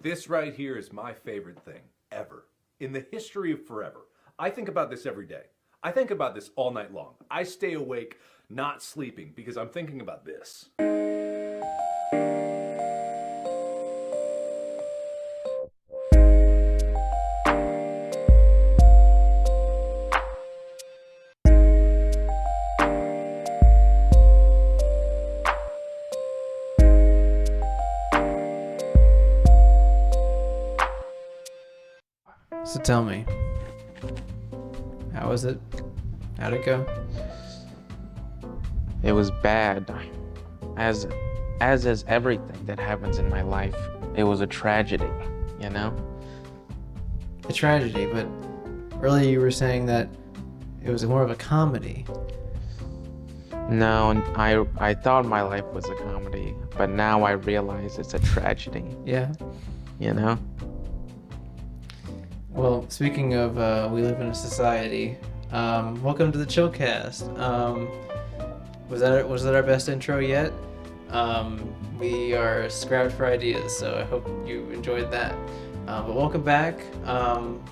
This right here is my favorite thing ever in the history of forever. I think about this every day. I think about this all night long. I stay awake not sleeping because I'm thinking about this. So tell me, how was it? How'd it go? It was bad. As is everything that happens in my life. It was a tragedy, you know? A tragedy, but earlier you were saying that it was more of a comedy. No, and I thought my life was a comedy, but now I realize it's a tragedy, Yeah. you know? Well, speaking of we live in a society, welcome to the Chillcast. Was that our best intro yet? We are scrapped for ideas, so I hope you enjoyed that. But welcome back.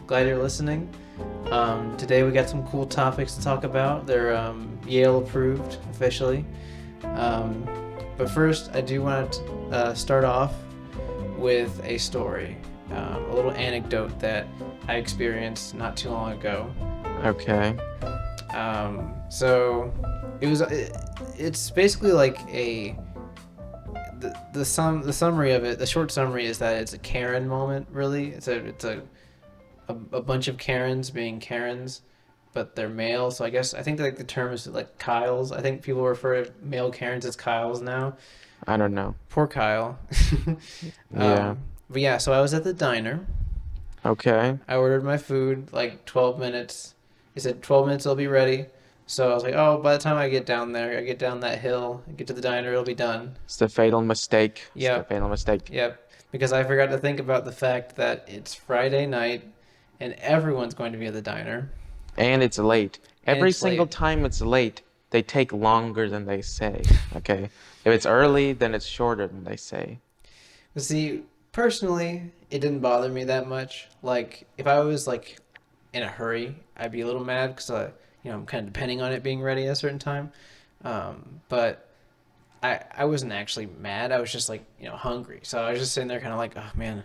Glad you're listening. Today we got some cool topics to talk about. They're Yale approved officially. But first, I do want to start off with a story, a little anecdote that I experienced not too long ago. Okay. So it's basically like the summary of it. The short summary is that it's a Karen moment. Really, it's a bunch of Karens being Karens, but they're male. So I think like the term is like Kyles. I think people refer to male Karens as Kyles now. I don't know. Poor Kyle. Yeah. But yeah, so I was at the diner. Okay. I ordered my food like 12 minutes. He said 12 minutes it'll be ready. So I was like, oh, by the time I get down there, I get down that hill, I get to the diner, it'll be done. It's the fatal mistake. Yep. It's the fatal mistake. Yep. Because I forgot to think about the fact that it's Friday night and everyone's going to be at the diner. And it's late. Every it's single late. time it's late, they take longer than they say. Okay. If it's early, then it's shorter than they say. But see, personally, it didn't bother me that much. Like, if I was like in a hurry, I'd be a little mad because I'm kind of depending on it being ready at a certain time. But I wasn't actually mad. I was just like, hungry. So I was just sitting there kind of like, oh man,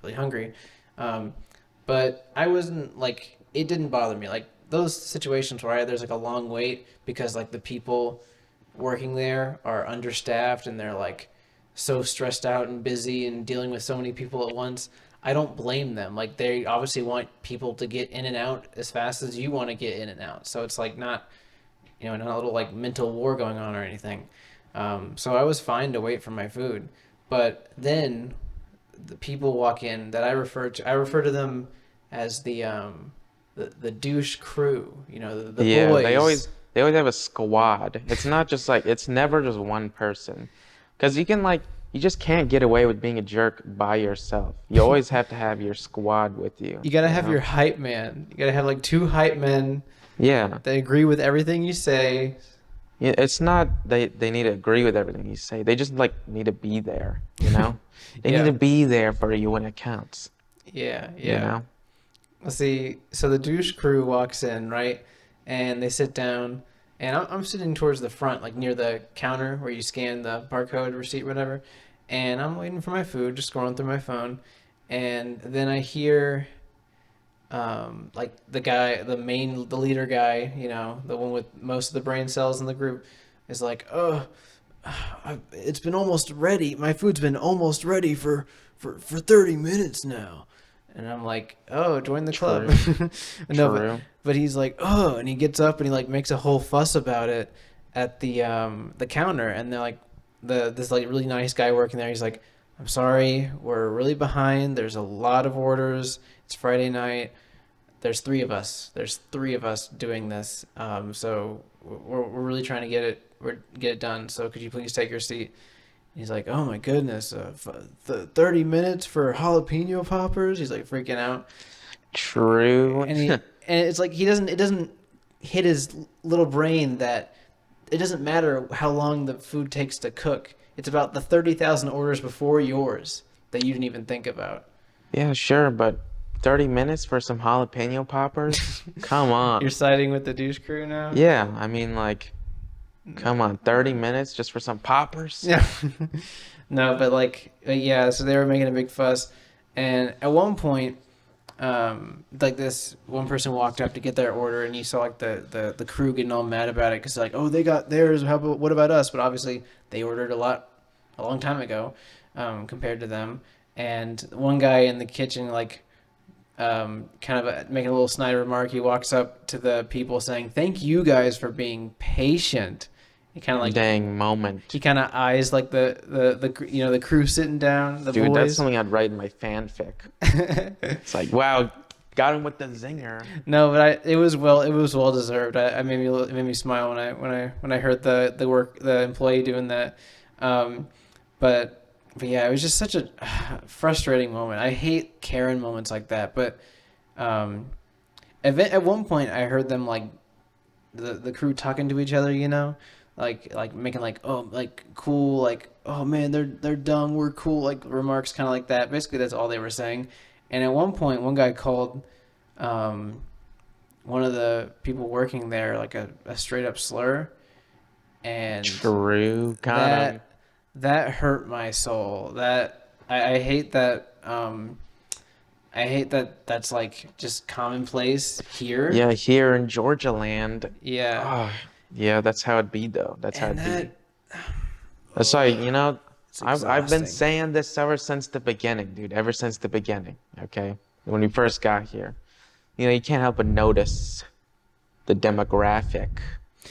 really hungry. But I wasn't like, it didn't bother me. Like those situations where there's like a long wait because like the people working there are understaffed and they're like so stressed out and busy and dealing with so many people at once. I don't blame them. Like they obviously want people to get in and out as fast as you want to get in and out. So it's like not a little like mental war going on or anything. So I was fine to wait for my food. But then the people walk in that I refer to them as the douche crew, the Yeah, boys. they always have a squad. It's not just like, it's never just one person. Because you just can't get away with being a jerk by yourself. You always have to have your squad with you. You gotta have your hype man. You gotta have like two hype men. Yeah. They agree with everything you say. Yeah, it's not they need to agree with everything you say. They just like need to be there, you know? They Yeah. need to be there for you when it counts. Yeah. You know? Let's see. So the douche crew walks in, right? And they sit down. And I'm sitting towards the front, like near the counter where you scan the barcode receipt, whatever. And I'm waiting for my food, just scrolling through my phone. And then I hear, like the leader guy, the one with most of the brain cells in the group, is like, oh, it's been almost ready. My food's been almost ready for 30 minutes now. And I'm like, oh, join the club. No, True. but he's like, oh, and he gets up and he like makes a whole fuss about it at the counter, and they're like, this like really nice guy working there. He's like, I'm sorry, we're really behind. There's a lot of orders. It's Friday night. There's three of us. Doing this. So we're really trying to get it done. So could you please take your seat? He's like, oh my goodness, 30 minutes for jalapeno poppers. He's like freaking out. True. And it's like it doesn't hit his little brain that it doesn't matter how long the food takes to cook. It's about the 30,000 orders before yours that you didn't even think about. Yeah, sure, but 30 minutes for some jalapeno poppers? Come You're on. siding with the douche crew now? Yeah, I mean, like, come on, 30 minutes just for some poppers? Yeah. No, but like, yeah, so they were making a big fuss. And at one point, like this one person walked up to get their order, and you saw like the crew getting all mad about it because like, oh, they got theirs. What about us? But obviously, they ordered a long time ago, compared to them. And one guy in the kitchen, like, kind of making a little snide remark, he walks up to the people saying, "Thank you guys for being patient." He kind of like Dang moment. he kind of eyes like the crew sitting down, the Dude, that's boys. something I'd write in my fanfic. It's like, wow, got him with the zinger. No, but it was well deserved. It made me smile when I heard the employee doing that. Um, but yeah, it was just such a frustrating moment. I hate Karen moments like that. But at one point, I heard them like the crew talking to each other. Like making like, oh, like cool, like, oh man, they're dumb, we're cool, like remarks kind of like that. Basically, that's all they were saying. And at one point, one guy called one of the people working there like a straight up slur, and True, got him. that hurt my soul. That I hate that. I hate that that's like just commonplace here. Yeah, here in Georgia land. Yeah. Oh, yeah, that's how it be though. That's how And it be. that That's why, it's I've been exhausting. saying this ever since the beginning, dude. Ever since the beginning, okay? When we first got here. You can't help but notice the demographic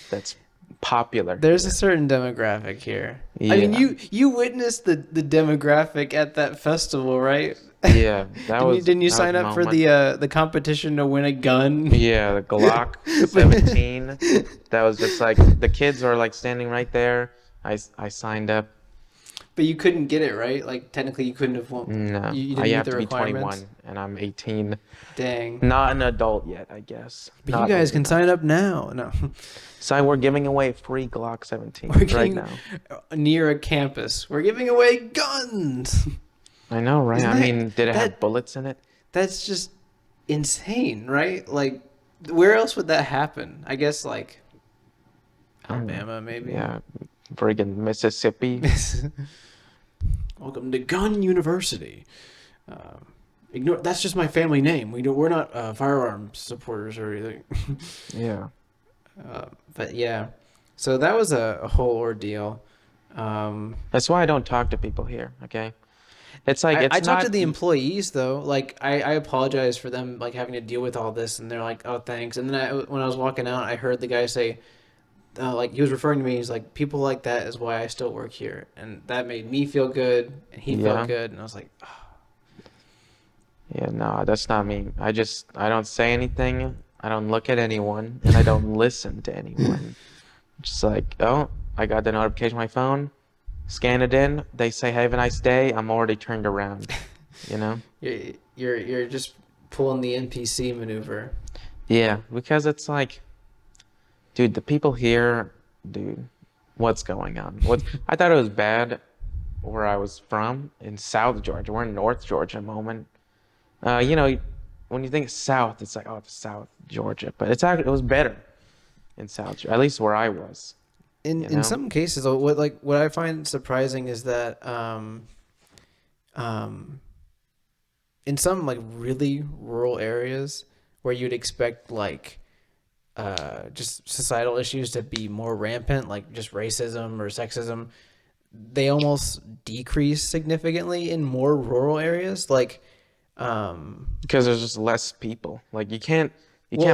that's popular There's a here. certain demographic here. Yeah. I mean, you witnessed the demographic at that festival, right? Yeah, that Didn't you that was sign a up for moment. the competition to win a gun? Yeah, the Glock 17. That was just like the kids were like standing right there. I signed up. But you couldn't get it, right? Like technically, you couldn't have won. No, You I didn't meet have the to be requirements. 21 and I'm 18. Dang. Not an adult yet, I guess. But Not you guys old can enough. sign up now. No, So we're giving away free Glock 17 we're right getting now. near a campus. We're giving away guns. I know, right? Isn't I mean, did it have that bullets in it? that's just insane, right? Like, where else would that happen? I guess like Alabama, maybe. Yeah, friggin' Mississippi. Welcome to Gun University. Ignore that's just my family name. We're not firearms supporters or anything. Yeah. But yeah, so that was a whole ordeal. That's why I don't talk to people here, okay? It's like, I it's talked to not. the employees though. Like I apologize for them like having to deal with all this, and they're like, "Oh, thanks." And then when I was walking out, I heard the guy say, like he was referring to me. He's like, "People like that is why I still work here," and that made me feel good, and he Yeah. felt good, and I was like, oh. Yeah, no, that's not me. I don't say anything. I don't look at anyone, and I don't listen to anyone. Just like, oh, I got the notification on my phone, scan it in. They say, have a nice day. I'm already turned around, you know? You're just pulling the NPC maneuver. Yeah, because it's like, dude, the people here, dude, what's going on? I thought it was bad where I was from in South Georgia. We're in North Georgia moment. When you think South, it's like, oh, it's South Georgia, but it was better in South Georgia, at least where I was. In some cases, what I find surprising is that in some like really rural areas where you'd expect like just societal issues to be more rampant, like just racism or sexism, they almost decrease significantly in more rural areas. Like, Because there's just less people. Like you can't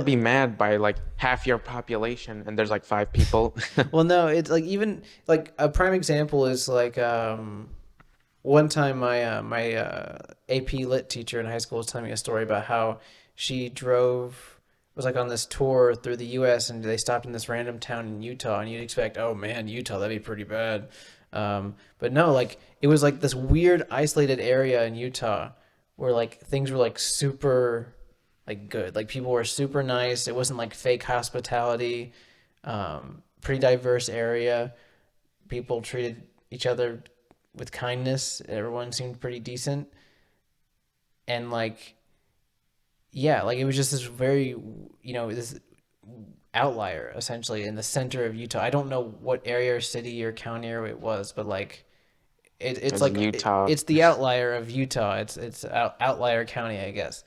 be mad by like half your population and there's like 5 people. well, no, it's like even like a prime example is like one time my AP Lit teacher in high school was telling me a story about how she was like on this tour through the U.S. and they stopped in this random town in Utah, and you'd expect, oh man, Utah, that'd be pretty bad. But no, like it was like this weird isolated area in Utah where like things were like super like good. Like people were super nice. It wasn't like fake hospitality. Pretty diverse area. People treated each other with kindness. Everyone seemed pretty decent, and like, yeah, like it was just this very, this outlier essentially in the center of Utah. I don't know what area or city or county or it was, but like it's It's like Utah. it's the outlier of Utah. It's outlier county, I guess.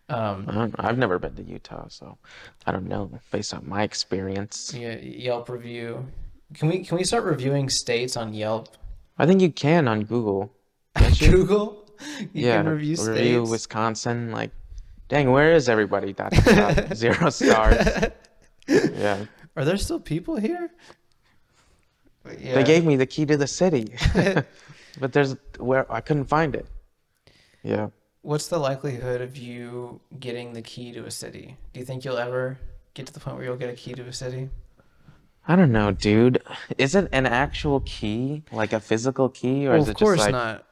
I've never been to Utah, so I don't know based on my experience. Yeah, Yelp review. Can we start reviewing states on Yelp? I think you can on Google. Can't you? Google, you can Yeah, review review states. Wisconsin. Like, dang, where is everybody? Dot, dot, dot. 0 stars. Yeah. Are there still people here? Yeah. They gave me the key to the city, but there's where I couldn't find it. Yeah. What's the likelihood of you getting the key to a city? Do you think you'll ever get to the point where you'll get a key to a city? I don't know, dude. Is it an actual key, like a physical key, or Well, is of it course just like,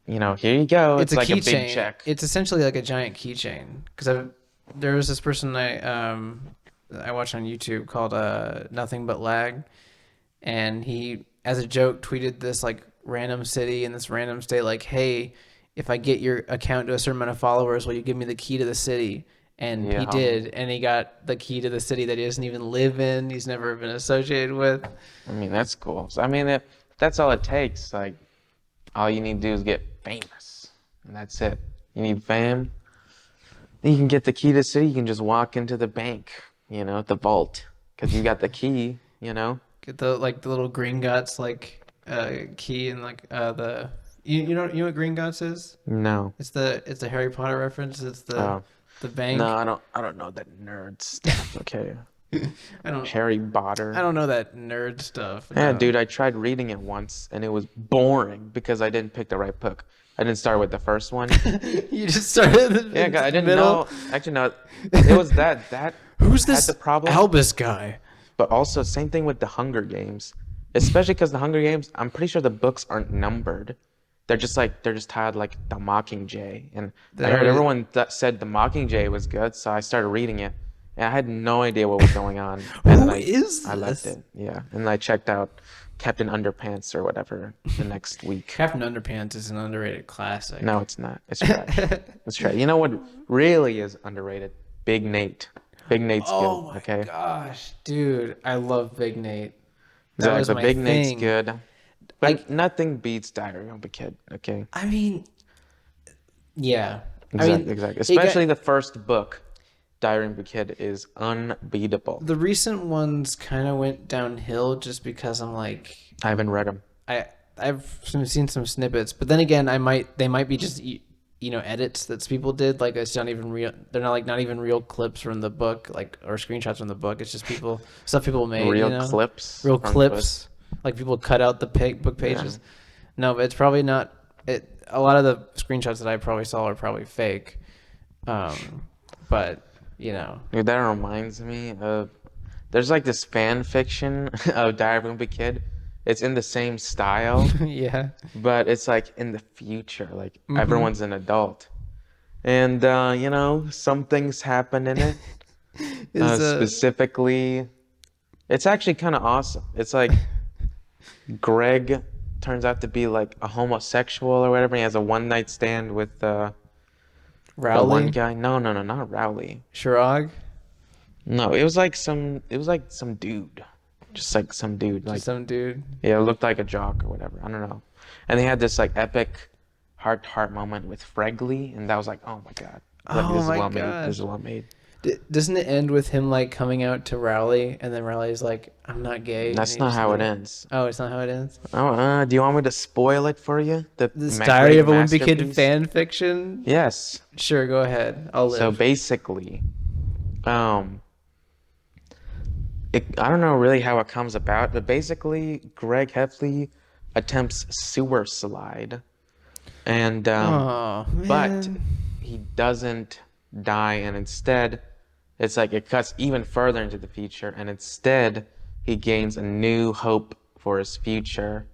not. here you go. It's a like a big keychain. check. It's essentially like a giant keychain. Because there was this person I watched on YouTube called Nothing But Lag, and he, as a joke, tweeted this like random city in this random state, like, "Hey, if I get your account to a certain amount of followers, will you give me the key to the city?" And he Yeah. did, and he got the key to the city that he doesn't even live in. He's never been associated with. I mean, that's cool. So, I mean, that's all it takes. Like, all you need to do is get famous, and that's it. You need fame. Then you can get the key to the city. You can just walk into the bank, the vault, because you got the key. Get the little Green Gots key and you know what Green Gots is? No. It's the Harry Potter reference. It's Oh. the bank. No, I don't know that nerd stuff. Okay. I don't Harry Potter. I don't know that nerd stuff. Yeah, No. dude, I tried reading it once, and it was boring because I didn't pick the right book. I didn't start with the first one. You just started. Yeah, I didn't middle. know. Actually, no, it was that Who's had this the problem. Albus guy? But also, same thing with the Hunger Games, especially because the Hunger Games, I'm pretty sure the books aren't numbered. They're just titled like the Mockingjay, and I heard everyone that said the Mockingjay was good, so I started reading it, and I had no idea what was going on. And Who I, is I left this? it, yeah, and I checked out Captain Underpants or whatever the next week. Captain Underpants is an underrated classic. No, it's not. It's trash. It's trash. You know what really is underrated? Big Nate. Big Nate's Oh good. my Okay. gosh, dude, I love Big Nate. That was Exactly. my Big thing. Nate's good. But nothing beats Diary of a Kid. Okay. I mean, yeah. Exactly. Exactly. Especially the first book, Diary of a Kid, is unbeatable. The recent ones kind of went downhill just because I'm like, I haven't read them. I've seen some snippets, but then again, they might be just edits that people did. Like it's not even real. They're not even real clips from the book, or screenshots from the book. It's just stuff people made. Real clips. Real from clips. Like people cut out the book pages. Yeah. No, but it's probably not. A lot of the screenshots that I probably saw are probably fake. But Dude, that reminds me of. There's like this fan fiction of Diary of a Kid. It's in the same style. yeah. But it's like in the future, like Mm-hmm. everyone's an adult, and some things happen in it. Specifically, it's actually kind of awesome. It's like Greg turns out to be like a homosexual or whatever. He has a one night stand with the one Rowley, guy. No, not Rowley. Shirag, No, it was like some dude, just like some dude, like some dude. yeah, it looked like a jock or whatever. I don't know. And they had this like epic heart-to-heart moment with Fregley, and that was like, oh my god, like, Oh this is my well made. gosh. This is well made. Doesn't it end with him like coming out to Rowley, and then Rowley's like, "I'm not gay." That's and he not just how it leaves? ends. Oh, it's not how it ends. Oh, do you want me to spoil it for you? This Ma- Diary great of a Wimpy Kid masterpiece? fan fiction. Yes. Sure, go ahead. I'll live. So basically, I don't know really how it comes about, but basically, Greg Heffley attempts sewer slide, and oh but man. he doesn't die, and instead, it's like it cuts even further into the future, and instead, he gains a new hope for his future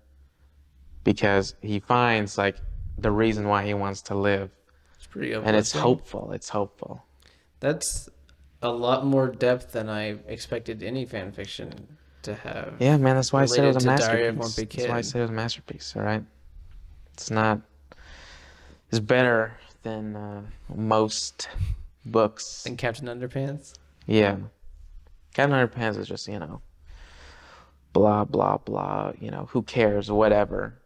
because he finds like the reason why he wants to live, It's pretty and it's uplifting. hopeful. It's hopeful. That's a lot more depth than I expected any fan fiction to have. Yeah, man, that's why I said it was a Related to Diary of masterpiece. Wimpy That's why I Kid. said it was a masterpiece, all right? It's not. It's better than most books. And Captain Underpants. Yeah, Captain Underpants is just blah blah blah. Who cares? Whatever.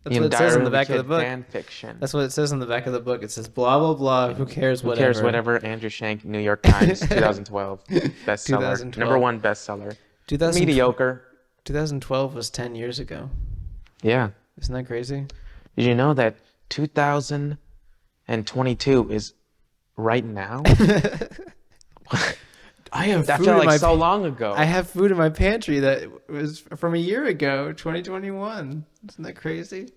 That's what it says on the Diary back of the Kid book. fan fiction. That's what it says on the back of the book. It says blah blah blah. Who cares? Who Whatever. cares? Whatever. Andrew Shank, New York Times, 2012 bestseller, 2012. #1 bestseller. 2012 Mediocre. 2012 was 10 years ago. Yeah. Isn't that crazy? Did you know that 2022 is right now? I have That food felt in like my so long ago. I have food in my pantry that was from a year ago, 2021. Isn't that crazy?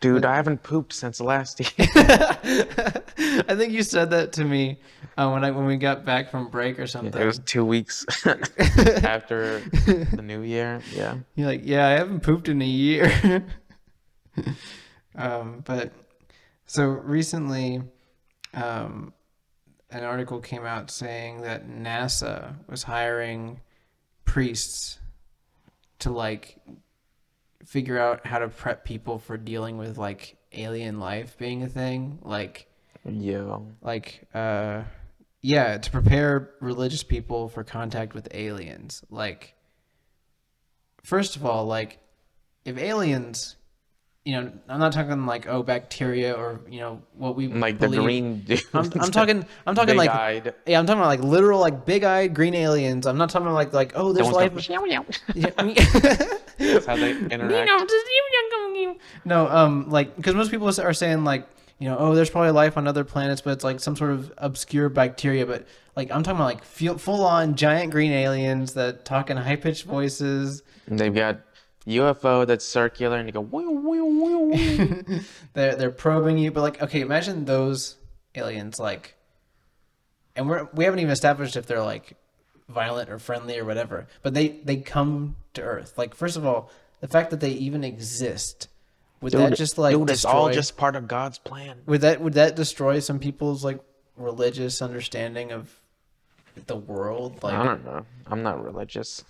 Dude, I haven't pooped since last year. I think you said that to me when we got back from break or something. It was 2 weeks after the new year. Yeah. You're like, yeah, I haven't pooped in a year. But so recently, an article came out saying that NASA was hiring priests to like figure out how to prep people for dealing with like alien life being a thing, Yeah. yeah, to prepare religious people for contact with aliens. Like, first of all, like, if aliens, I'm not talking like, oh, bacteria or what we Like believe. the green dude. I'm talking like, Big-eyed. yeah, I'm talking about like literal like big-eyed green aliens. I'm not talking about like oh, there's life. That's how they interact. No, like, because most people are saying like, oh, there's probably life on other planets, but it's like some sort of obscure bacteria. But like, I'm talking about like full-on giant green aliens that talk in high-pitched voices. And they've got UFO that's circular, and you go, wee, wee, wee, wee. They're probing you, but like, okay, imagine those aliens like, and we haven't even established if they're like violent or friendly or whatever, but they come to Earth. Like, first of all, the fact that they even exist, would that just like dude, it's all destroy- just part of God's plan. would that destroy some people's like religious understanding of the world? Like, I don't know. I'm not religious.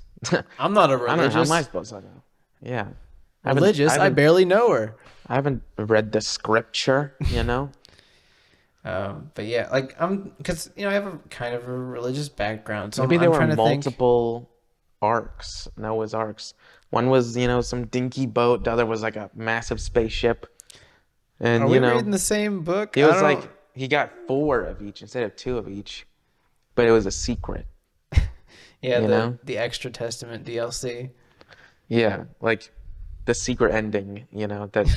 I'm not a I don't know. How religious. am I supposed to know? Yeah. Religious? I barely know her. I haven't read the scripture, But yeah, like because I have a kind of a religious background, so Maybe I'm there trying were to think. multiple arcs, Noah's arcs. One was, some dinky boat. The other was like a massive spaceship. And, Are we reading the same book? it I was don't- like he got 4 of each instead of 2 of each. But it was a secret. yeah, you know? the Extra Testament DLC. Yeah, like the secret ending, that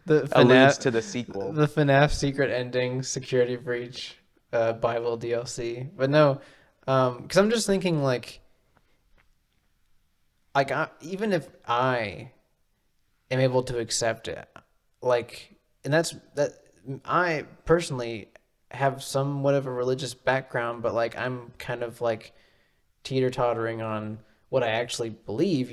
The alludes FNAF, to the sequel. the FNAF secret ending security breach Bible DLC. But no, because I'm just thinking like even if I am able to accept it, like, and that I personally have somewhat of a religious background, but like I'm kind of like teeter-tottering on what I actually believe,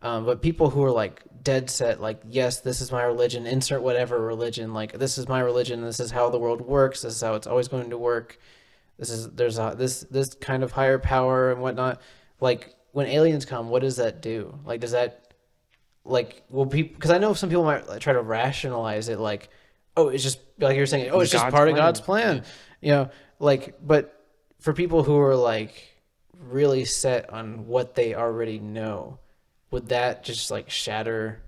but people who are like dead set, like, yes, this is my religion, insert whatever religion, like, this is my religion, this is how the world works, this is how it's always going to work, there's this kind of higher power and whatnot. Like, when aliens come, what does that do? Like, does that, like, well, people, because I know some people might like, try to rationalize it, like, oh, it's just like you're saying, oh, it's just God's part of plan. God's plan, like, but for people who are like really set on what they already know, would that just like shatter?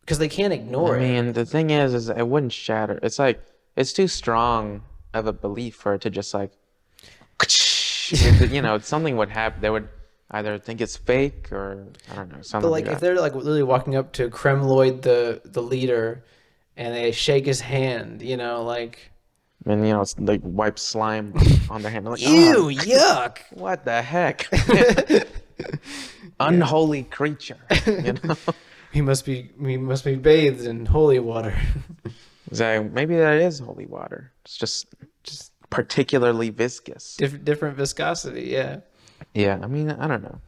Because they can't ignore I it. mean, the thing is it wouldn't shatter. It's like, it's too strong of a belief for it to just like, something would happen. They would either think it's fake or, I don't know, something But like, like if that. they're like literally walking up to Kremloid, the leader, and they shake his hand, like, And, it's like wipe slime on their hand. They're like, ew, "Oh, yuck. what the heck? Unholy creature, He must be bathed in holy water. So maybe that is holy water. It's just particularly viscous. Different viscosity, yeah. Yeah, I mean, I don't know.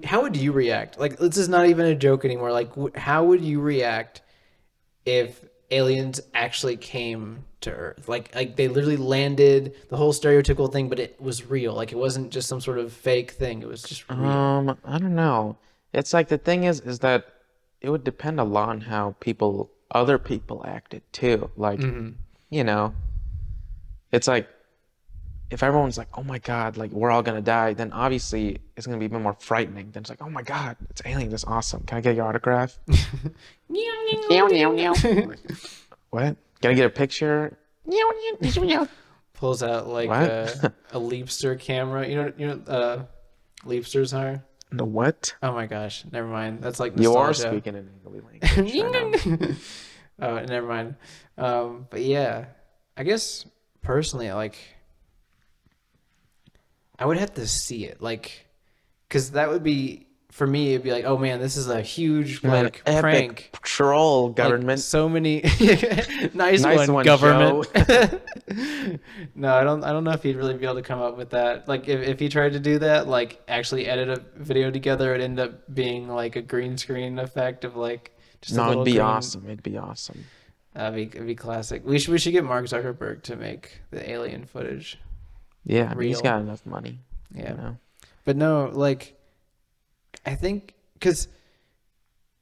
How would you react? Like, this is not even a joke anymore. Like, how would you react if aliens actually came to Earth? Like they literally landed, the whole stereotypical thing, but it was real. Like, it wasn't just some sort of fake thing. It was just real. I don't know. It's like the thing is that it would depend a lot on how other people acted too. Like, you know, it's like if everyone's like, "Oh my God, like we're all gonna die," then obviously it's gonna be a bit more frightening than it's like, "Oh my God, it's aliens, that's awesome. Can I get your autograph?" Meow, meow, meow. What? Can I get a picture? Meow, meow, meow. Pulls out like What? a Leapster camera. Leapsters are. The what? Oh my gosh, never mind. That's like You are nostalgia. speaking an English language right now. Oh, never mind. But yeah, I guess personally, like, I would have to see it, like, because that would be for me. It'd be like, oh man, this is a huge like An epic prank. troll Like, government. so many nice Nice one, one, government. Joe. No, I don't know if he'd really be able to come up with that. Like if he tried to do that, like actually edit a video together, it'd end up being like a green screen effect of like just a No, little it'd be green. awesome. It'd be awesome. It'd be classic. We should get Mark Zuckerberg to make the alien footage. Yeah, I mean, he's Real. got enough money. Yeah. You know? But no, like, I think because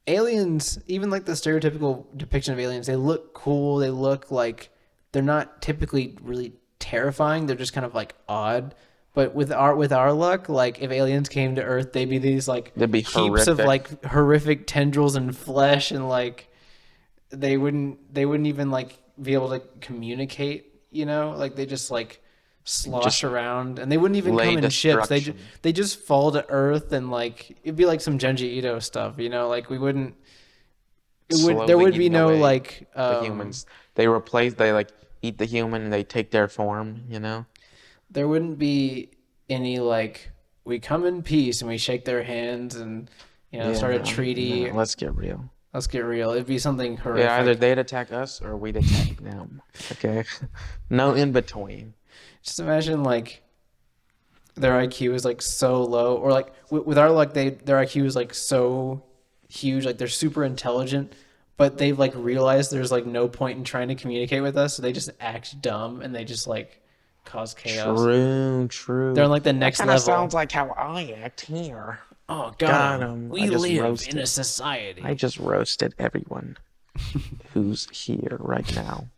aliens, even like the stereotypical depiction of aliens, they look cool. They look like they're not typically really terrifying. They're just kind of like odd. But with our luck, like if aliens came to Earth, they'd be these like They'd be heaps of horrific. like horrific tendrils and flesh, and like they wouldn't even like be able to communicate. You know, like they just like slosh Just around, and they wouldn't even lay come in ships. destruction. They just fall to Earth, and like it'd be like some Junji Ito stuff. You know, like we wouldn't. There Slowly would be eating no away like the humans. They like eat the human and they take their form, you know? there wouldn't be any like we come in peace and we shake their hands and start a no, treaty. no, let's get real. Let's get real. It'd be something horrific. Yeah, either they'd attack us or we'd attack them. Okay? No in between. Just imagine like their IQ is like so low, or like with our luck, their IQ is like so huge, like they're super intelligent, but they've like realized there's like no point in trying to communicate with us, so they just act dumb and they just like cause chaos. True. They're on like the next Kind of level. sounds like how I act here. Oh Got God, 'em. we I just live roasted. in a society. I just roasted everyone who's here right now.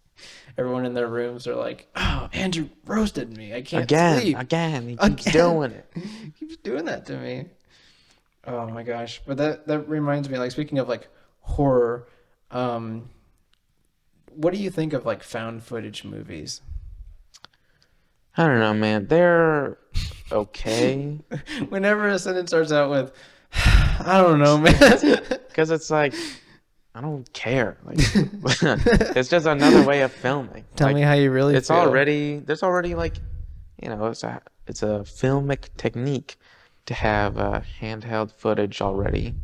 Everyone in their rooms are like, "Oh, Andrew roasted me. I can't Again, sleep." he keeps Again. doing it. He keeps doing that to me. Oh my gosh! But that reminds me, like speaking of like horror, what do you think of like found footage movies? I don't know, man. They're okay. Whenever a sentence starts out with, "I don't know, man," Because it's like, I don't care. Like, it's just another way of filming. tell Like, me how you really there's feel. already like, it's a filmic technique to have handheld footage already.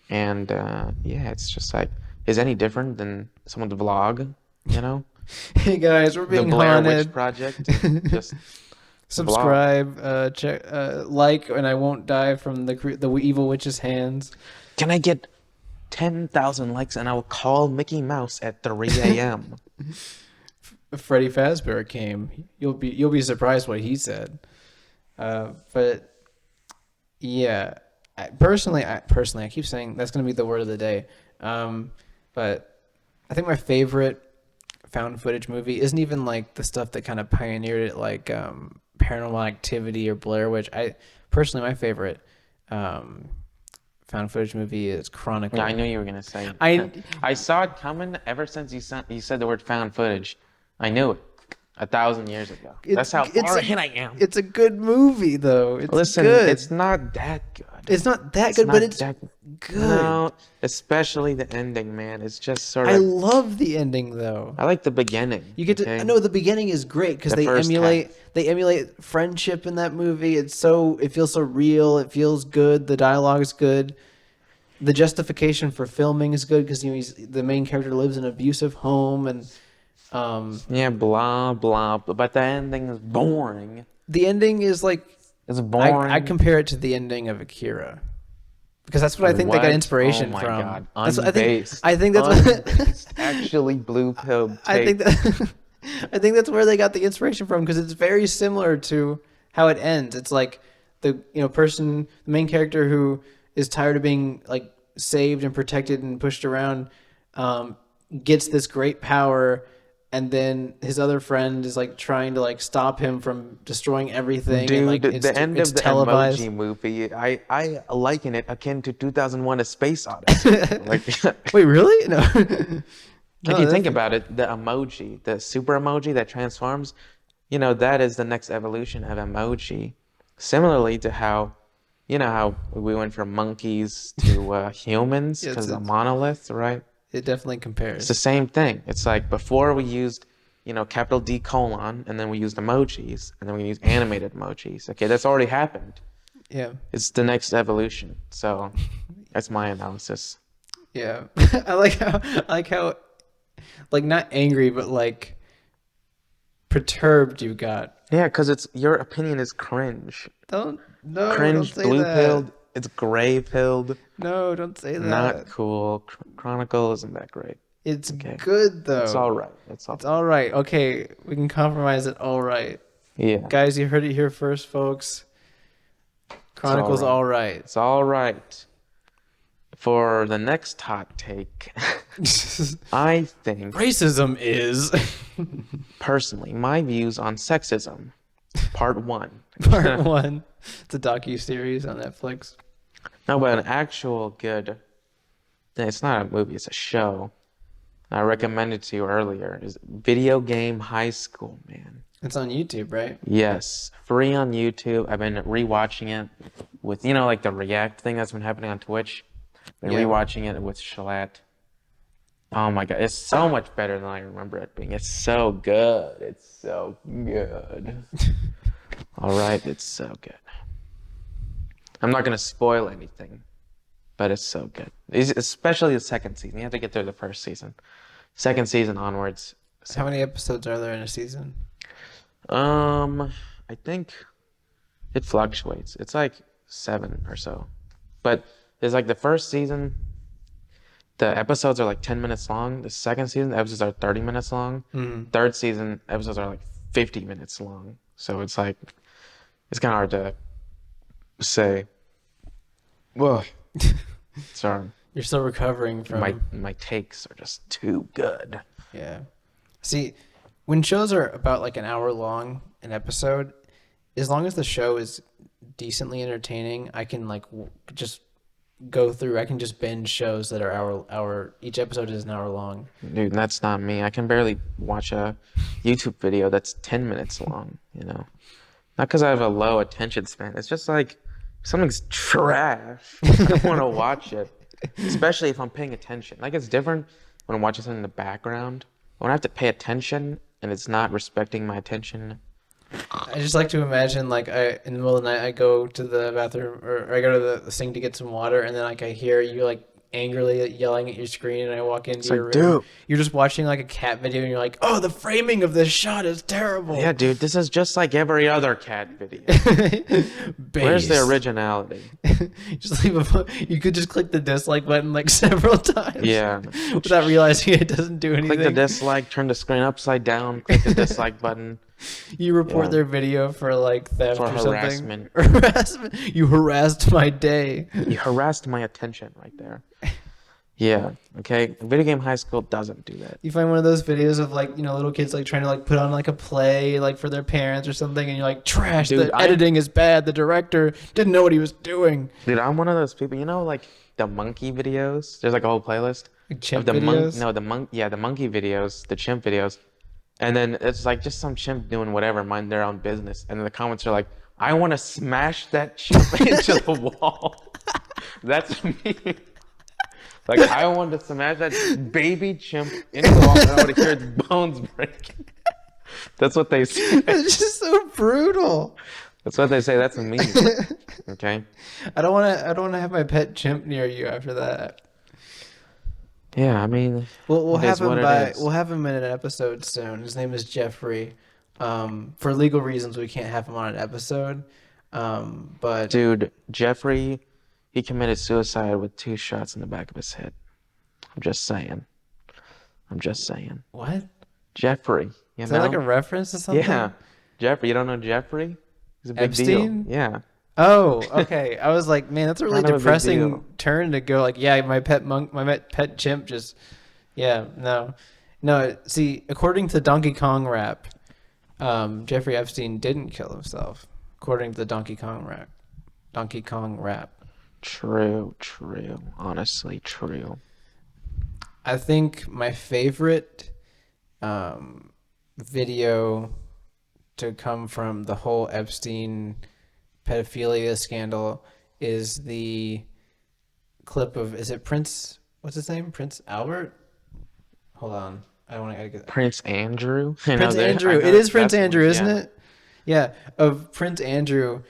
And yeah, it's just like, is any different than someone's vlog, you know? Hey guys, we're The being Blair haunted. Witch Project. Just Subscribe, check, like, and I won't die from the evil witch's hands. Can I get 10,000 likes and I will call Mickey Mouse at 3 a.m. Freddy Fazbear came. You'll be surprised what he said. But yeah, personally, I keep saying that's gonna be the word of the day. But I think my favorite found footage movie isn't even like the stuff that kind of pioneered it, like Paranormal Activity or Blair Witch. My favorite found footage movie is Chronicle. Yeah, I knew you were gonna say it. I- I saw it coming ever since you said the word found footage. I knew it 1,000 years ago. That's how far ahead I am. It's a good movie though. It's Listen, good. it's not that good. It's not that good, but it's that good. No, especially the ending, man. It's just sort I of. love the ending though. I like the beginning. You get to okay? no, the beginning is great because The they first emulate friendship in that movie. It feels so real. It feels good. The dialogue is good. The justification for filming is good because the main character lives in an abusive home, and Yeah, blah blah. But the ending is boring. the ending is like It's boring. I compare it to the ending of Akira because that's what I think they got What? inspiration Oh my from. God. That's what Unbased. I think that's what Unbased. Actually blue pill. I think that I think that's where they got the inspiration from because it's very similar to how it ends. It's like the main character who is tired of being like saved and protected and pushed around, gets this great power, and then his other friend is like trying to like stop him from destroying everything. Dude, and, like, the end it's of the televised. Emoji Movie, I liken it akin to 2001: A Space Odyssey. Like, Wait, really? No. if you think about it, the emoji, the super emoji that transforms, that is the next evolution of emoji. Similarly to how, how we went from monkeys to humans Yeah, because of monoliths, right? it definitely It's compares. the same thing. It's like before we used, capital D colon, and then we used emojis, and then we used animated emojis. Okay, that's already happened. Yeah. It's the next evolution. So that's my analysis. Yeah. I like how, like, not angry, but like perturbed you got. Yeah, because your opinion is cringe. Don't Cringe, say blue-pilled, that. it's gray-pilled. No, don't say that. Not cool. Chronicle isn't that great. It's Okay. good though. It's all right. It's all right. Okay, we can compromise it. All right, Yeah. guys, you heard it here first, folks. Chronicle's all right. It's all right. For the next hot take, I think, Racism is personally, my views on sexism, part 1. part 1. It's a docu-series on Netflix. No, but an actual good, it's not a movie, it's a show. I recommended to you earlier, is Video Game High School, man. It's on YouTube, right? Yes, free on YouTube. I've been rewatching it with, like the React thing that's been happening on Twitch. Been rewatching it with Shalat. Oh my god, it's so much better than I remember it being. It's so good. It's so good. All right, it's so good. I'm not gonna spoil anything, but it's so good. Especially the second season. You have to get through the first season. Second season onwards. How many episodes are there in a season? I think it fluctuates. It's like 7 or so. But there's like the first season, the episodes are like 10 minutes long. The second season, the episodes are 30 minutes long. Third season, episodes are like 50 minutes long. So it's like, it's kind of hard to say. Whoa. Sorry. You're still recovering from My takes are just too good. Yeah. See, when shows are about like an hour long an episode, as long as the show is decently entertaining, I can like just go through. I can just binge shows that are hour. Each episode is an hour long. Dude, that's not me. I can barely watch a YouTube video that's 10 minutes long, Not because I have a low attention span. It's just like, if something's trash, I don't want to watch it. Especially if I'm paying attention. Like, it's different when I'm watching something in the background. When I have to pay attention and it's not respecting my attention. I just like to imagine, like, in the middle of the night, I go to the bathroom or I go to the sink to get some water, and then like I hear you like angrily yelling at your screen, and I walk into your room. Dude. You're just watching like a cat video, and you're like, "Oh, the framing of this shot is terrible." Yeah, dude, this is just like every other cat video. Where's the originality? Just you could just click the dislike button like several times. Yeah. Without realizing it doesn't do anything. Click the dislike, turn the screen upside down, click the dislike button. You report their video for like theft or harassment. something. Harassment. You harassed my day. You harassed my attention right there. Yeah. Okay. Video Game High School doesn't do that. You find one of those videos of like, little kids like trying to like put on like a play like for their parents or something, and you're like, trash. Dude, the editing is bad. The director didn't know what he was doing. Dude, I'm one of those people. Like the monkey videos. There's like a whole playlist Chimp of the videos? the monkey videos, the chimp videos. And then it's like just some chimp doing whatever, mind their own business. And then the comments are like, I want to smash that chimp into the wall. That's me. Like, I want to smash that baby chimp into the wall, and I want to hear its bones breaking. That's what they say. It's just so brutal. That's what they say. That's me. Okay. I don't want to have my pet chimp near you after that. Yeah, I mean, We'll it have is what him it is. We'll have him in an episode soon. His name is Jeffrey. For legal reasons, we can't have him on an episode. But Dude, Jeffrey, he committed suicide with 2 shots in the back of his head. I'm just saying. what? Jeffrey, Is that like a reference to something? Yeah. Jeffrey, you don't know Jeffrey? He's a big Epstein? deal. Yeah. Oh, okay. I was like, man, that's a really Kind of a big depressing deal. turn to go. Like, yeah, my pet chimp just, yeah, no, no. See, according to Donkey Kong rap, Jeffrey Epstein didn't kill himself. According to the Donkey Kong rap. True, true. Honestly, true. I think my favorite video to come from the whole Epstein pedophilia scandal is the clip of, is it Prince? What's his name? Prince Albert? Hold on. I don't want to get Prince Andrew. I know Prince Andrew. I It know is Prince that's the Andrew, one, isn't yeah. it? Yeah, of Prince Andrew.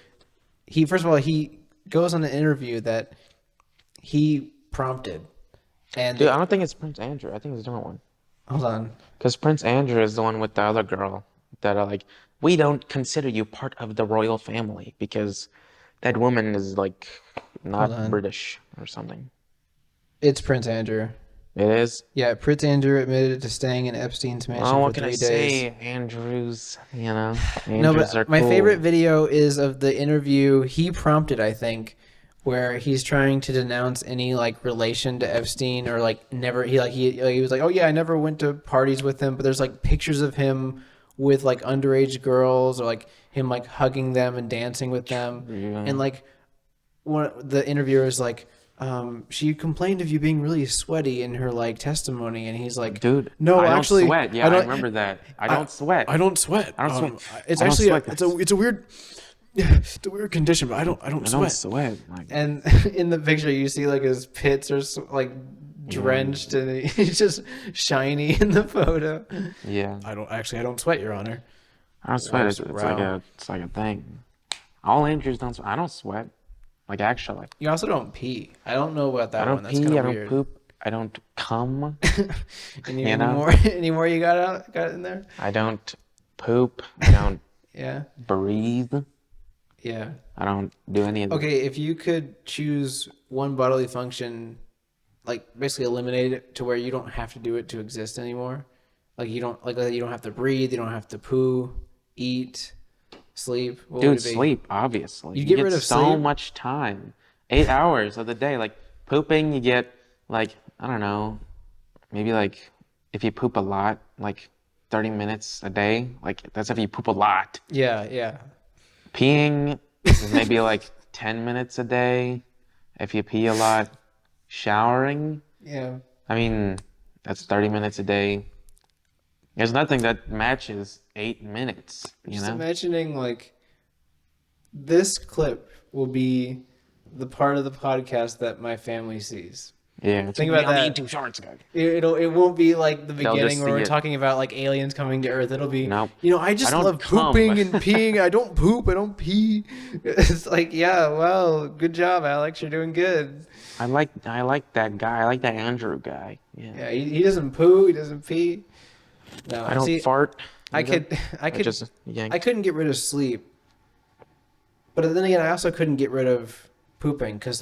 He first of all he goes on an interview that he prompted, and Dude, I don't think it's Prince Andrew. I think it's a different one. hold on. Because Prince Andrew is the one with the other girl that are like, we don't consider you part of the royal family because that woman is like Hold not on. British or something. It's Prince Andrew. It is. Yeah, Prince Andrew admitted to staying in Epstein's mansion Oh, for what can 3 I days. say? Andrews, No, Andrews are but my cool. favorite video is of the interview he prompted, I think, where he's trying to denounce any like relation to Epstein or like never he was like, "Oh yeah, I never went to parties with him," but there's like pictures of him with like underage girls or like him like hugging them and dancing with them. Yeah. And like one the interviewer is like, she complained of you being really sweaty in her like testimony, and he's like, Dude, no, I don't actually, sweat. Yeah, I remember that. I don't sweat. I don't sweat. I don't sweat. It's I don't actually sweat, it's a weird it's a weird condition, but I don't I don't sweat. sweat. Like, And in the picture, you see like his pits are like drenched, and he's just shiny in the photo. yeah, I don't sweat, Your Honor. I don't sweat. Gross, It's like a thing. All Andrews don't sweat. I don't sweat. Like actually, You also don't pee. I don't know about that I one. don't That's pee. kind I of don't weird. poop. I don't cum. Any know? more? Any more you got in there? I don't poop. I don't Yeah. breathe. Yeah. I don't do any of that. Okay, if you could choose one bodily function, like basically eliminate it to where you don't have to do it to exist anymore. Like you don't have to breathe, you don't have to poo, eat, sleep. What would Dude, it be? sleep, obviously. You'd You get rid of so sleep? much time. 8 hours of the day. Like pooping, you get like, I don't know, maybe like if you poop a lot, like 30 minutes a day. Like that's if you poop a lot. Yeah, yeah. Peeing is maybe like 10 minutes a day if you pee a lot. Showering, Yeah. I mean, that's 30 minutes a day. There's nothing that matches 8 minutes, you Just know? imagining like this clip will be the part of the podcast that my family sees. Yeah, it's Think gonna about be on that. the YouTube Shorts, guy. It won't be like the They'll beginning just where see we're it. talking about like aliens coming to Earth. It'll be, Nope. I just don't love come. pooping and peeing. I don't poop. I don't pee. It's like, yeah, well, good job, Alex. You're doing good. I like that guy. I like that Andrew guy. Yeah. Yeah, he doesn't poo. He doesn't pee. No, I don't see, fart. I either. could, just yank. I couldn't get rid of sleep. But then again, I also couldn't get rid of pooping because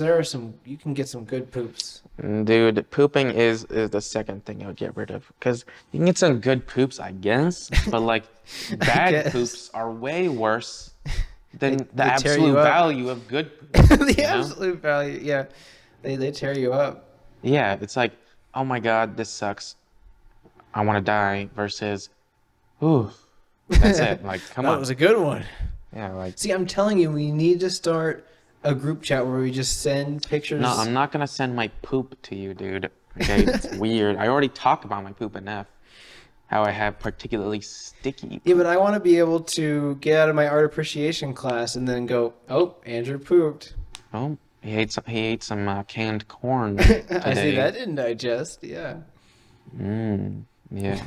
you can get some good poops. Dude, pooping is the second thing I would get rid of because you can get some good poops, I guess, but like bad guess. poops are way worse than the they tear absolute you up. value of good poops. The you know? absolute value, yeah. They tear you up. Yeah, it's like, oh my God, this sucks. I want to die versus, ooh, that's it. Like, come That on. was a good one. Yeah, like, See, I'm telling you, we need to start a group chat where we just send pictures. no, I'm not gonna send my poop to you, dude. Okay, it's weird. I already talk about my poop enough. How I have particularly sticky. Yeah, but I want to be able to get out of my art appreciation class and then go, oh, Andrew pooped. Oh, he ate some canned corn I see today. that didn't digest. Yeah. Yeah.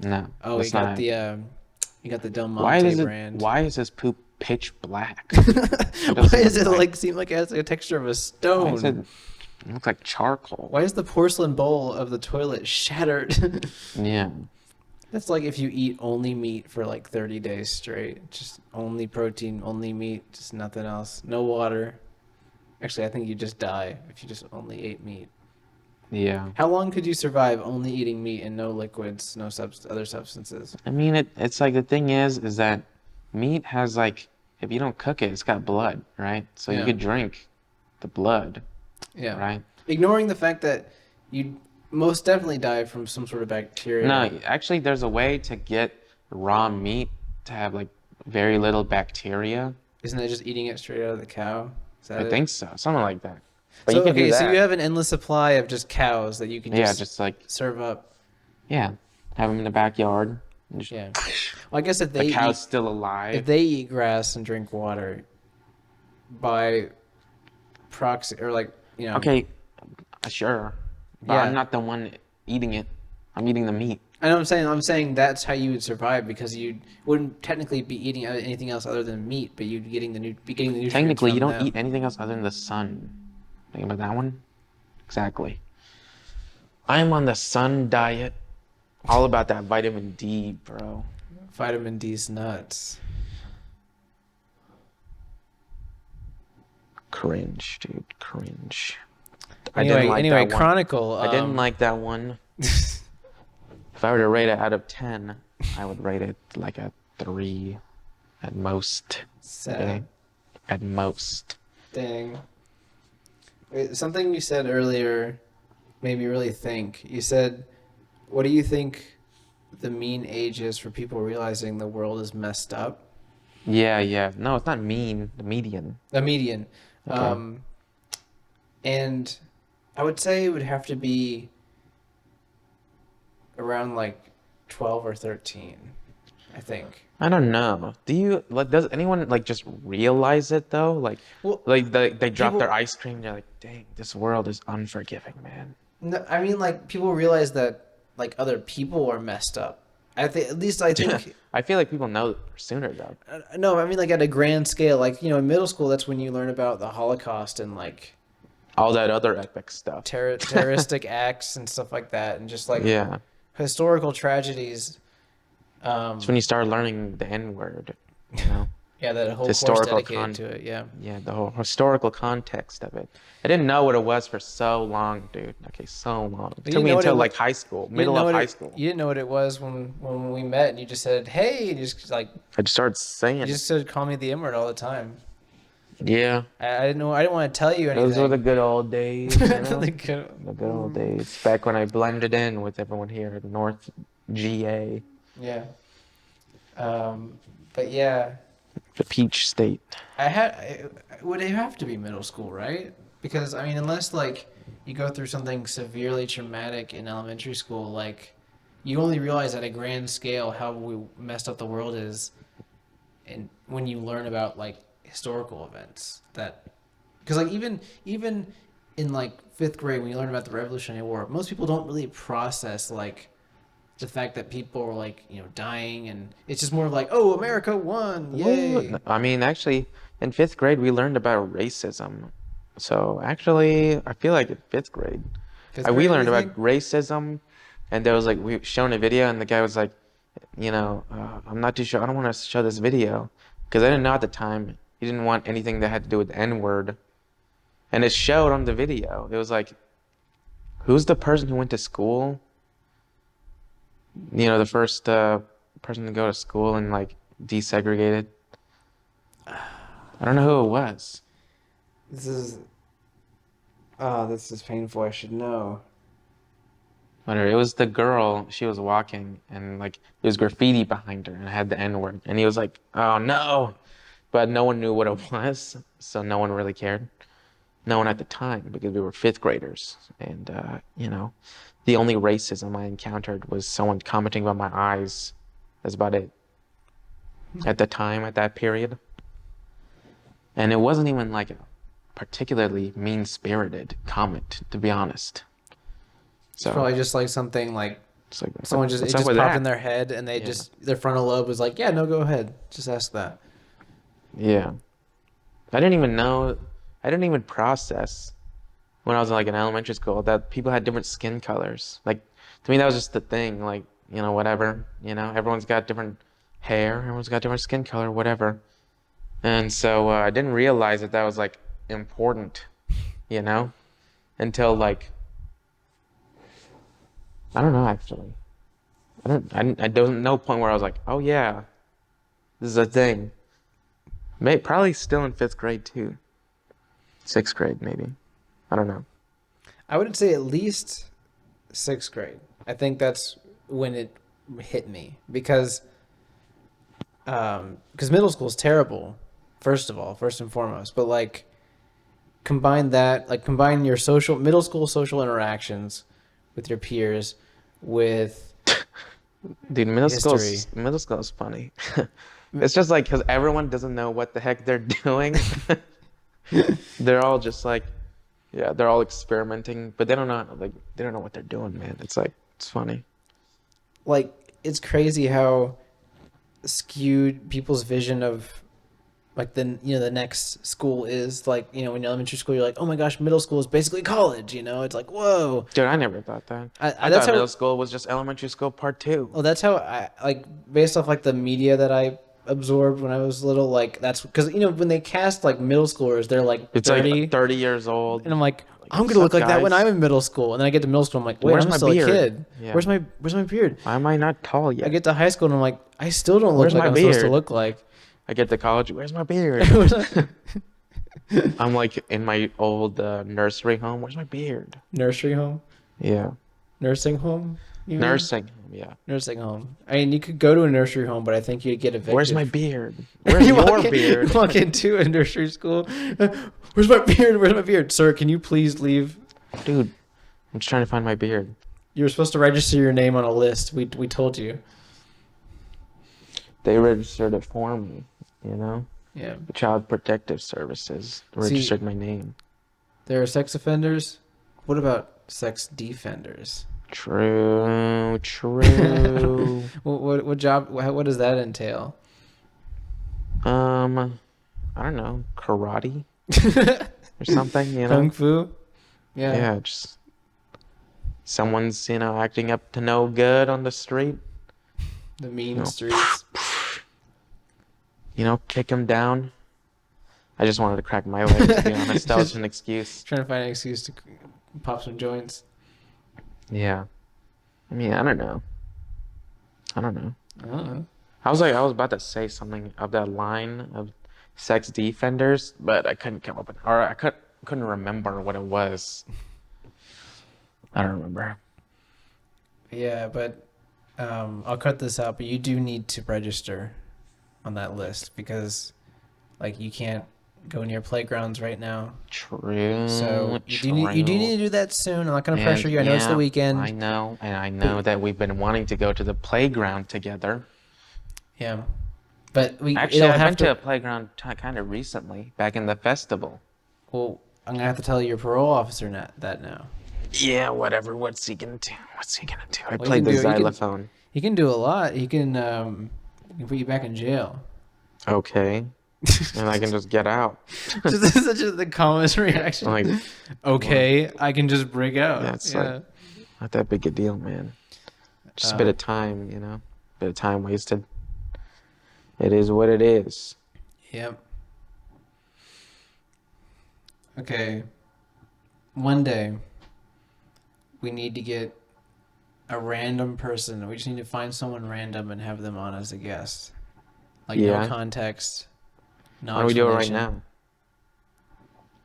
No. Oh, that's not. you got the Del Why Monte is it? brand. Why is this poop pitch black? Why doesn't does it look like seem like it has a texture of a Why stone? is it looks like charcoal? Why is the porcelain bowl of the toilet shattered? Yeah. That's like if you eat only meat for like 30 days straight. Just only protein, only meat, just nothing else. No water. Actually, I think you just die if you just only ate meat. Yeah. How long could you survive only eating meat and no liquids, no other substances? I mean, it's like the thing is that meat has like if you don't cook it, it's got blood, right? So you Yeah. could drink the blood, Yeah. right? Ignoring the fact that you most definitely die from some sort of bacteria. No, actually, there's a way to get raw meat to have like very little bacteria. Isn't that just eating it straight out of the cow? Is that I it? think so, something like that. But So, you can do that. so you have an endless supply of just cows that you can Yeah, just, just like serve up. yeah, have them in the backyard. And just, Yeah. Well, I guess if the they cow's eat, still alive. if they eat grass and drink water by proxy, or like, you know. Okay, sure, but Yeah. I'm not the one eating it. I'm eating the meat. I know what I'm saying that's how you would survive, because you wouldn't technically be eating anything else other than meat, but you'd be getting the nutrients Technically, from you don't them. eat anything else other than the sun. Think about that one. Exactly. I'm on the sun diet. All about that vitamin D, bro. Vitamin D's nuts. Cringe, dude. Cringe. Anyway, that one. Chronicle. I didn't like that one. If I were to rate it out of 10, I would rate it like a 3 at most. Sad. Okay? At most. Dang. Wait, something you said earlier made me really think. You said, what do you think the mean age is for people realizing the world is messed up? Yeah. No, it's not mean. The median. The median. Okay. And I would say it would have to be around like 12 or 13, I think. I don't know. Do you like? Does anyone like just realize it though? Like, Well, like they drop people- their ice cream. They're like, "Dang, this world is unforgiving, man." No, I mean, like, people realize that like other people are messed up. I think, at least I think. I feel like people know sooner though. No, I mean, like, at a grand scale, like, you know, in middle school, that's when you learn about the Holocaust and like All that other epic stuff. terroristic acts and stuff like that, and just like Yeah, historical tragedies. it's when you start learning the N word. You know. Yeah, that whole Historical course dedicated to it. Yeah. Yeah, the whole historical context of it. I didn't know what it was for so long, dude. Okay, so long. It you took me know what until it like wa- high school, You didn't middle know of what high it- school. You didn't know what it was when we met, and you just said, "Hey," and just like I just started saying, you just started calling me the M-word all the time. yeah, I didn't know. I didn't want to tell you anything. those were the good old days. You know? The good- The good old days. Back when I blended in with everyone here at North GA, Yeah. But yeah, the Peach State. would it have to be middle school, right? Because I mean, unless like you go through something severely traumatic in elementary school, like you only realize at a grand scale how messed up the world is, and when you learn about like historical events that, because like even in like fifth grade when you learn about the Revolutionary War, most people don't really process like the fact that people were like, you know, dying, and it's just more of like, oh, America won, yay. Well, I mean, actually, in fifth grade, we learned about racism. So actually, I feel like in fifth grade, Fifth we grade, learned you about think? racism, and there was like we shown a video, and the guy was like, you know, I'm not too sure. I don't want to show this video because I didn't know at the time. He didn't want anything that had to do with the N-word, and it showed on the video. It was like, who's the person who went to school? You know, the first person to go to school and like desegregated. I don't know who it was. This is painful. I should know. Whatever. It was the girl. She was walking and like there was graffiti behind her and it had the N-word. And he was like, "Oh no!" But no one knew what it was, so no one really cared. No one at the time because we were fifth graders, and you know, the only racism I encountered was someone commenting about my eyes. That's about it. At the time, at that period, and it wasn't even like a particularly mean-spirited comment, to be honest. So It's probably just like something like it's like someone just what's it up just with popped that? in their head, and they Yeah. just their frontal lobe was like, yeah, no, go ahead, just ask that. Yeah. I didn't even know, I didn't even process when I was like in elementary school that people had different skin colors. Like to me that was just the thing, like, you know, whatever, you know, everyone's got different hair, everyone's got different skin color, whatever. And so I didn't realize that that was like important, you know, until like, I don't know actually. I don't know point where I was like, oh yeah, this is a thing. Probably still in 5th grade too. 6th grade maybe. I don't know. I would say at least 6th grade. I think that's when it hit me because middle school is terrible. First and foremost, but like combine your middle school social interactions with your peers with Dude, history. middle school is funny. It's just like because everyone doesn't know what the heck they're doing. They're all just like, yeah, they're all experimenting, but they don't know what they're doing, man. It's like it's funny. Like it's crazy how skewed people's vision of like the next school is. Like, in elementary school you're like, oh my gosh, middle school is basically college. It's like, whoa. Dude, I never thought that. I That's thought how. middle school was just elementary school part 2. Well, that's how I like based off like the media that I absorbed when I was little. Like that's because when they cast like middle schoolers, they're like It's 30, like 30 years old. and I'm like, I'm "What's gonna look up, like that when guys?" I'm in middle school. And then I get to middle school, I'm like, wait, Where's I'm my still beard? a kid. Yeah. Where's my beard? Why am I not tall yet? I get to high school and I'm like, I still don't look Where's like my I'm supposed to beard? look like. I get to college. Where's my beard? I'm like in my old nursery home. Where's my beard? Nursery home, Yeah. nursing home, you mean? Nursing home, yeah. Nursing home. I mean, you could go to a nursery home, but I think you'd get evicted. Where's my beard? Where's You your walk beard? You walk into a nursery school. Where's my beard? Where's my beard? Sir, can you please leave? Dude, I'm just trying to find my beard. You were supposed to register your name on a list. We told you. They registered it for me, you know? Yeah. The Child Protective Services registered my name. There are sex offenders. What about sex defenders? True, true. What job? What does that entail? I don't know, karate or something, you know? Kung fu. Yeah. Yeah, just someone's, acting up to no good on the street. The mean No. streets. Kick him down. I just wanted to crack my leg, to be honest. That was an excuse. Trying to find an excuse to pop some joints. Yeah. I mean, I don't know. I don't know. I was about to say something of that line of sex defenders, but I couldn't come up with, or I couldn't remember what it was. I don't remember. Yeah, but I'll cut this out. But you do need to register on that list because, like, you can't go near playgrounds right now. True. So you do need to do that soon. I'm not gonna And pressure you. I know it's the yeah, weekend. I know, and I know that we've been wanting to go to the playground together. Yeah, but Actually, it'll I have went to a playground kind of recently, back in the festival. Well, I'm gonna have to tell your parole officer that now. Yeah, whatever. What's he gonna do? I Well, played the he can- xylophone. He can do a lot. He can put you back in jail. Okay. And I can just get out. Just such the calmest reaction. Like, okay, I can just break out. That's yeah. like not that big a deal, man. Just a bit of time, bit of time wasted. It is what it is. Yep. Okay. One day, we need to get a random person. We just need to find someone random and have them on as a guest. Like, Yeah. no context. No Why don't we do it right explanation.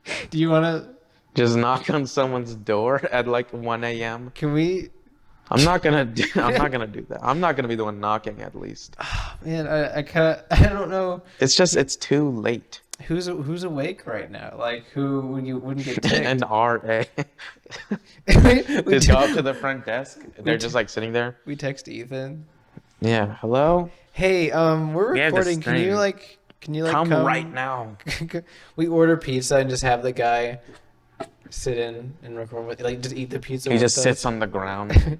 now? Do you want to... Just knock on someone's door at like 1 a.m. Can we... I'm not gonna do that. I'm not gonna be the one knocking, at least. Man, I don't know It's too late. who's awake right now. Like, who wouldn't get ticked. An RA. we, Just go up to the front desk. They're just like sitting there. we text Ethan. Yeah. Hello? Hey, we're We have this recording. Can you thing. Come right now. We order pizza and just have the guy sit in and record with, like, just eat the pizza. He with just us. sits on the ground.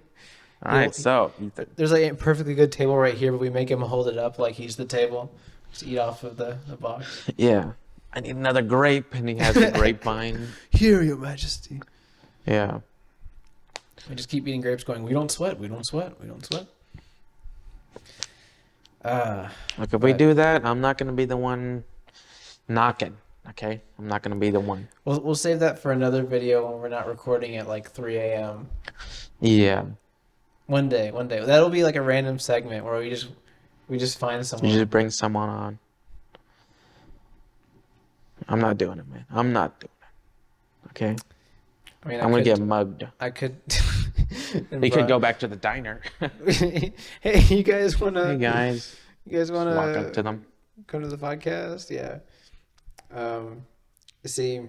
All right, so Ethan. There's like a perfectly good table right here, but we make him hold it up like he's the table. Just eat off of the box. Yeah. I need another grape, and he has a grapevine. Here, Your Majesty. Yeah. We just keep eating grapes, going, we don't sweat, we don't sweat, we don't sweat. Look, if we do that, I'm not gonna be the one knocking. Okay, I'm not gonna be the one. We'll save that for another video when we're not recording at like 3 a.m. Yeah. One day. That'll be like a random segment where we just find someone. You just bring someone on. I'm not doing it, man. I'm not doing it. Okay? I mean, I'm gonna get mugged. I could. We could go back to the diner. Hey, you guys wanna? Hey guys, You guys just walk up wanna to them. come to the podcast? Yeah. See,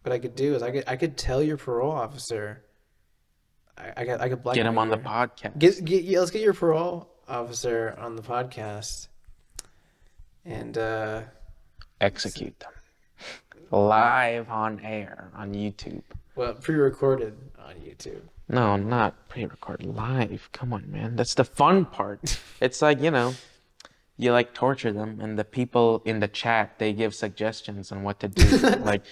what I could do is I could tell your parole officer. I could Get him blackmail on the your- podcast. Yeah, let's get your parole officer on the podcast, and Execute them live on air on YouTube. well, pre-recorded on YouTube. No, not pre-recorded, live. Come on, man. That's the fun part. It's like, you know, you like torture them, and the people in the chat, they give suggestions on what to do. Like,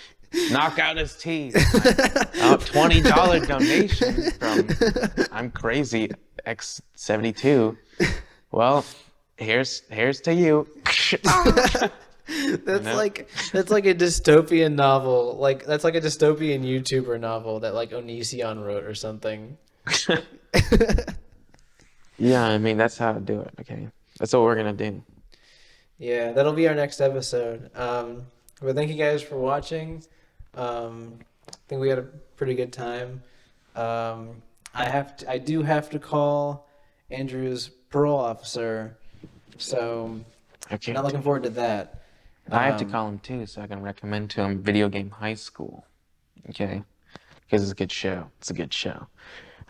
knock out his teeth. Like, $20 donation from I'm Crazy X72. Well, here's to you. That's know? that's like a dystopian novel. Like that's like a dystopian YouTuber novel that like Onision wrote or something. Yeah, I mean, that's how to do it, okay? That's what we're gonna do. Yeah, that'll be our next episode. But thank you guys for watching. I think we had a pretty good time. I do have to call Andrew's parole officer, so Okay. not looking forward to that. I have to call him too, so I can recommend to him Video Game High School. Okay? Because it's a good show. It's a good show.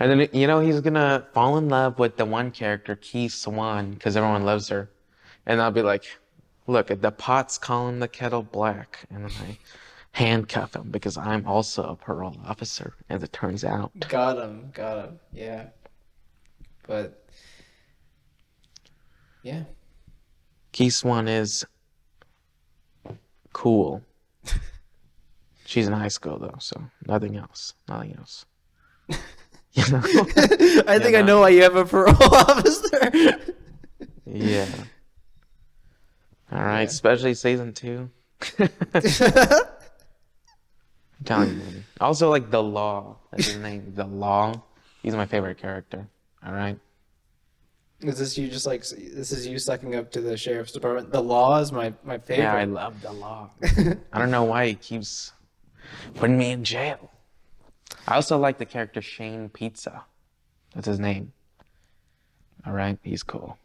And then, you know, he's gonna fall in love with the one character, Key Swan, because everyone loves her. And I'll be like, look, the pot's calling the kettle black. And then I handcuff him because I'm also a parole officer, as it turns out. Got him. Yeah, but yeah. Key Swan is cool. She's in high school, though, so nothing else. Nothing else. You know? I think I know why you have a parole officer. Yeah. All right, Yeah. especially season 2. I'm telling you. Man. Also, like The Law. That's his name. The Law. He's my favorite character. All right. Is this you just like this is you sucking up to the sheriff's department? The law is my favorite. Yeah, I love The Law. I don't know why he keeps putting me in jail. I also like the character Shane Pizza. That's his name. All right, he's cool.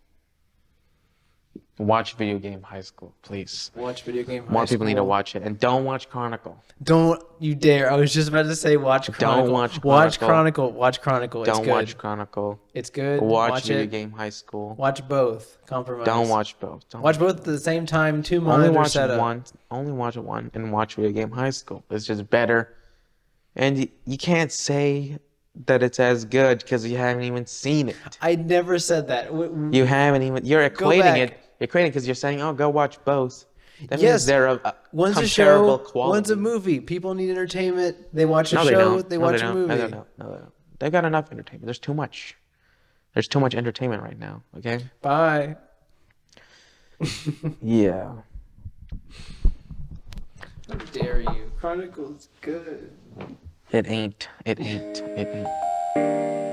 Watch Video Game High School, please. Watch Video Game High More people need to School. watch it, and don't watch Chronicle. Don't you dare! I was just about to say watch Chronicle. Don't watch Watch Chronicle. Chronicle. Watch Chronicle. It's Don't good. watch Chronicle. It's good. Watch Video it. Game High School. Watch both. Compromise. Don't watch both. Don't Watch both at the same time. Two Only monitors watch set up. one. Only watch one, and watch Video Game High School. It's just better, and you can't say that it's as good because you haven't even seen it. I never said that. You haven't even. You're Go equating back. it. You're equating because you're saying, "Oh, go watch both." That Yes. means they're of One's a comparable show. quality. One's a movie. People need entertainment. They watch a No, they show. don't. They No, watch they a don't. movie. No, they don't. No, they don't. They've got enough entertainment. There's too much. There's too much entertainment right now. Okay. Bye. Yeah. How dare you? Chronicle's good. It ain't. It ain't. It ain't.